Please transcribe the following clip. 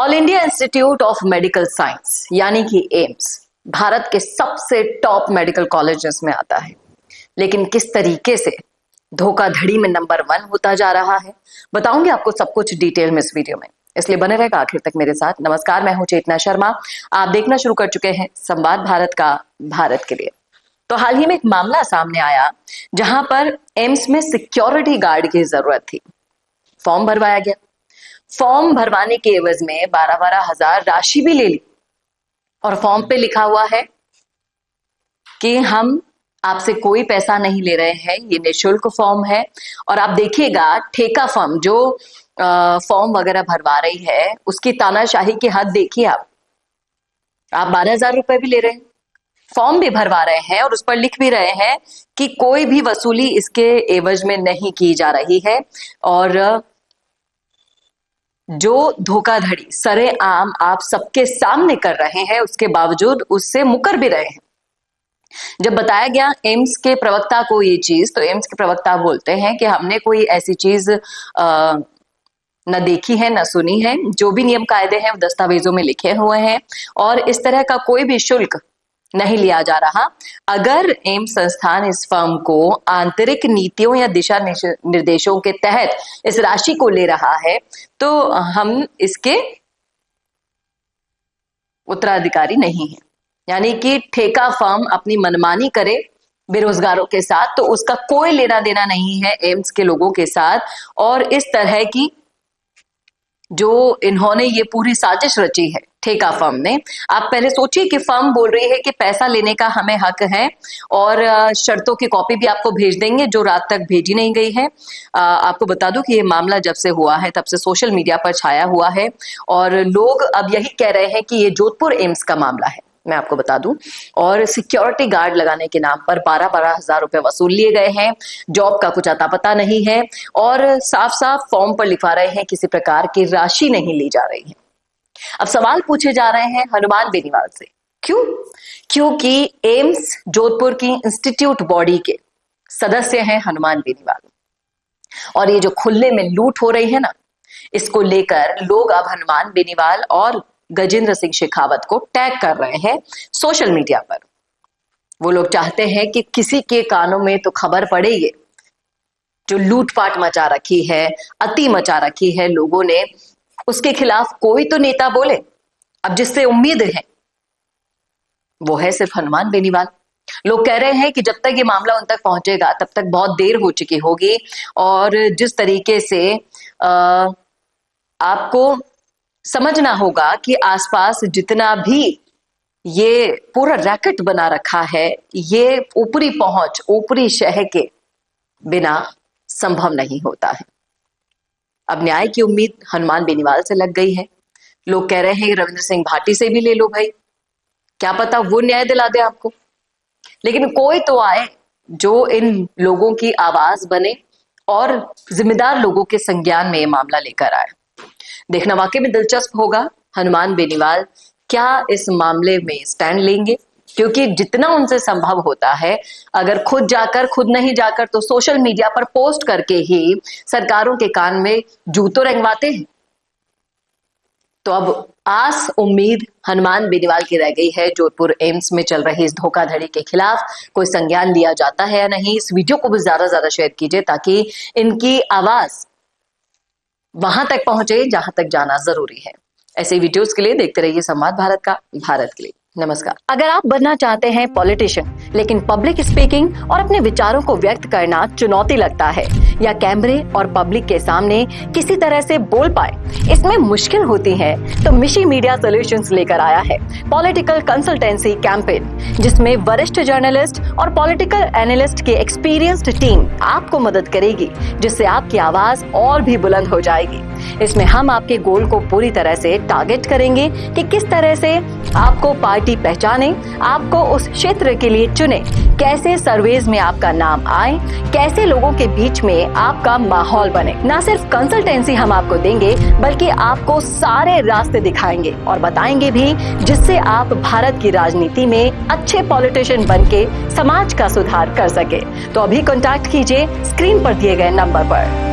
All India institute of medical science यानी कि AIIMS Bharat के सबसे टॉप मेडिकल कॉलेजेस में आता है, लेकिन किस तरीके से धोखाधड़ी में नंबर 1 होता जा रहा है बताऊंगी आपको सब कुछ डिटेल में इस वीडियो में, इसलिए बने रहेगा आखिर तक मेरे साथ। नमस्कार, मैं हूं चेतना शर्मा। आप देखना शुरू कर चुके हैं संवाद भारत का भारत के लिए। तो हाल ही में एक मामला सामने आया जहां पर एम्स में सिक्योरिटी गार्ड की जरूरत थी। फॉर्म भरवाया गया, फॉर्म भरवाने के एवज में 12-12 हजार राशि भी ले ली और फॉर्म पे लिखा हुआ है कि हम आपसे कोई पैसा नहीं ले रहे हैं, ये निःशुल्क फॉर्म है। और आप देखिएगा ठेका फर्म जो फॉर्म वगैरह भरवा रही है उसकी तानाशाही की हद देखिए आप 12,000 रुपए भी ले रहे हैं, फॉर्म भी भरवा रहे हैं और उस पर लिख भी रहे हैं कि कोई भी वसूली इसके एवज में नहीं की जा रही है। और जो धोखाधड़ी सरेआम आप सबके सामने कर रहे हैं उसके बावजूद उससे मुकर भी रहे हैं। जब बताया गया एम्स के प्रवक्ता को ये चीज, तो एम्स के प्रवक्ता बोलते हैं कि हमने कोई ऐसी चीज न देखी है न सुनी है, जो भी नियम कायदे हैं वो दस्तावेजों में लिखे हुए हैं और इस तरह का कोई भी शुल्क नहीं लिया जा रहा। अगर एम्स संस्थान इस फर्म को आंतरिक नीतियों या दिशा निर्देशों के तहत इस राशि को ले रहा है तो हम इसके उत्तराधिकारी नहीं हैं। यानी कि ठेका फर्म अपनी मनमानी करे बेरोजगारों के साथ तो उसका कोई लेना देना नहीं है एम्स के लोगों के साथ। और इस तरह की जो इन्होंने ये पूरी साजिश रची है ठेका फर्म ने, आप पहले सोचिए कि फर्म बोल रही है कि पैसा लेने का हमें हक है और शर्तों की कॉपी भी आपको भेज देंगे जो रात तक भेजी नहीं गई है। आपको बता दूं कि ये मामला जब से हुआ है तब से सोशल मीडिया पर छाया हुआ है और लोग अब यही कह रहे हैं कि ये जोधपुर एम्स का मामला है, मैं आपको बता दूं। और सिक्योरिटी गार्ड लगाने के नाम पर 12-12 हजार रुपए वसूल लिए गए हैं, जॉब का कुछ अता पता नहीं है और साफ साफ फॉर्म पर लिखवा रहे हैं किसी प्रकार की राशि नहीं ली जा रही है। अब सवाल पूछे जा रहे हैं हनुमान बेनीवाल से, क्यों? क्योंकि एम्स जोधपुर की इंस्टीट्यूट बॉडी के सदस्य हैं हनुमान बेनीवाल और ये जो खुले में लूट हो रही है ना, इसको लेकर लोग अब हनुमान बेनीवाल और गजेंद्र सिंह शेखावत को टैग कर रहे हैं सोशल मीडिया पर। वो लोग चाहते हैं कि किसी के कानों में तो खबर पड़े, ये जो लूटपाट मचा रखी है, अति मचा रखी है लोगों ने, उसके खिलाफ कोई तो नेता बोले। अब जिससे उम्मीद है वो है सिर्फ हनुमान बेनीवाल। लोग कह रहे हैं कि जब तक ये मामला उन तक पहुंचेगा तब तक बहुत देर हो चुकी होगी और जिस तरीके से आपको समझना होगा कि आसपास जितना भी ये पूरा रैकेट बना रखा है, ये ऊपरी पहुंच, ऊपरी शह के बिना संभव नहीं होता है। अब न्याय की उम्मीद हनुमान बेनीवाल से लग गई है। लोग कह रहे हैं रविंद्र सिंह भाटी से भी ले लो भाई, क्या पता वो न्याय दिला दे आपको। लेकिन कोई तो आए जो इन लोगों की आवाज बने और जिम्मेदार लोगों के संज्ञान में ये मामला लेकर आए। देखना वाकई में दिलचस्प होगा हनुमान बेनीवाल क्या इस मामले में स्टैंड लेंगे, क्योंकि जितना उनसे संभव होता है, अगर खुद नहीं जाकर तो सोशल मीडिया पर पोस्ट करके ही सरकारों के कान में जूतों रंगवाते हैं। तो अब आस उम्मीद हनुमान बेनीवाल की रह गई है जोधपुर एम्स में चल रही इस धोखाधड़ी के खिलाफ कोई संज्ञान लिया जाता है या नहीं। इस वीडियो को भी ज्यादा से ज्यादा शेयर कीजिए ताकि इनकी आवाज वहां तक पहुंचे जहां तक जाना जरूरी है। ऐसे वीडियोस के लिए देखते रहिए संवाद भारत का भारत के लिए। नमस्कार। अगर आप बनना चाहते हैं पॉलिटिशियन लेकिन पब्लिक स्पीकिंग और अपने विचारों को व्यक्त करना चुनौती लगता है या कैमरे और पब्लिक के सामने किसी तरह से बोल पाए इसमें मुश्किल होती है, तो मिशी मीडिया सॉल्यूशंस लेकर आया है पॉलिटिकल कंसल्टेंसी कैंपेन, जिसमें वरिष्ठ जर्नलिस्ट और पॉलिटिकल एनालिस्ट की एक्सपीरियंस्ड टीम आपको मदद करेगी, जिससे आपकी आवाज और भी बुलंद हो जाएगी। इसमें हम आपके गोल को पूरी तरह से टारगेट करेंगे कि किस तरह से आपको पार्टी पहचाने, आपको उस क्षेत्र के लिए चुने, कैसे सर्वेज में आपका नाम आए, कैसे लोगों के बीच में आपका माहौल बने। न सिर्फ कंसल्टेंसी हम आपको देंगे बल्कि आपको सारे रास्ते दिखाएंगे और बताएंगे भी, जिससे आप भारत की राजनीति में अच्छे पॉलिटिशियन बनके समाज का सुधार कर सके। तो अभी कॉन्टैक्ट कीजिए स्क्रीन पर दिए गए नंबर पर।